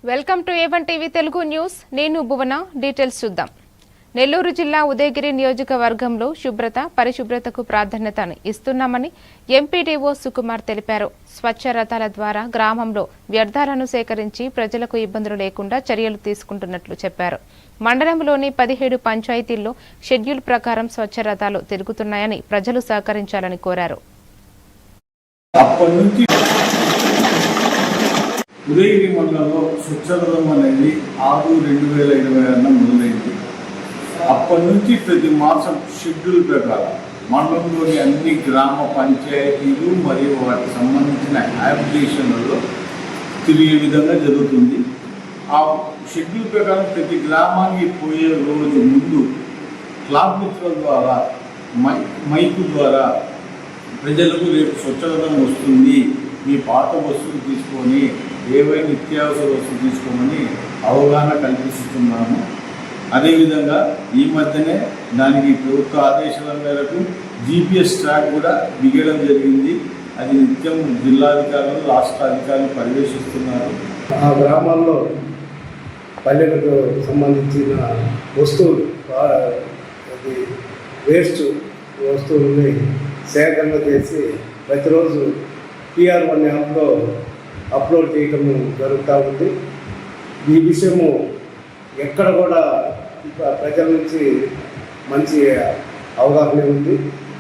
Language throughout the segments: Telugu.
Welcome to A1 TV Telugu news. నేను భువన. డీటెయిల్స్ చూద్దాం. నెల్లూరు జిల్లా ఉదయగిరి నియోజకవర్గంలో శుభ్రత పరిశుభ్రతకు ప్రాధాన్యతను ఇస్తున్నామని ఎంపీడీఓ సుకుమార్ తెలిపారు. స్వచ్ఛ రథాల ద్వారా గ్రామంలో వ్యర్థాలను సేకరించి ప్రజలకు ఇబ్బందులు లేకుండా చర్యలు తీసుకుంటున్నట్లు చెప్పారు. మండలంలోని 17 పంచాయతీల్లో షెడ్యూల్ ప్రకారం స్వచ్ఛ రథాలు తిరుగుతున్నాయని ప్రజలు సహకరించాలని కోరారు. ఉదయగిరి మండలంలో స్వచ్ఛరథం అనేది 6/2026 మొదలైంది. అప్పటి నుంచి ప్రతి మాసం షెడ్యూల్ ప్రకారం మండలంలోని అన్ని గ్రామ పంచాయతీలు మరియు వాటికి సంబంధించిన అప్లికేషన్లలో తిరిగే విధంగా జరుగుతుంది. ఆ షెడ్యూల్ ప్రకారం ప్రతి గ్రామానికి పోయే రోజు ముందు క్లాత్ బుక్ల ద్వారా మైకు ద్వారా ప్రజలకు రేపు స్వచ్ఛరథం వస్తుంది, మీ పాత వస్తువులు తీసుకొని ఏవైనా నిత్యావసర వస్తువులు తీసుకోమని అవగాహన కల్పిస్తున్నాము. అదేవిధంగా ఈ మధ్యనే దానికి ప్రభుత్వ ఆదేశాల మేరకు GPS ట్రాక్ కూడా బిగడం జరిగింది. అది నిత్యం జిల్లాధికారులు రాష్ట్ర అధికారులు పర్యవేక్షిస్తున్నారు. ఆ గ్రామాల్లో పల్లెలకు సంబంధించిన వస్తువులు వేస్ట్ వస్తువుల్ని సేకరణ చేసి ప్రతిరోజు PR1 యాప్లో అప్లోడ్ చేయడం జరుగుతూ ఉంది. ఈ విషయము ఎక్కడ కూడా ప్రజల నుంచి మంచి అవగాహన ఉంది.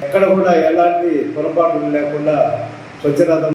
ఎక్కడ కూడా ఎలాంటి పొరపాట్లు లేకుండా స్వచ్ఛరథం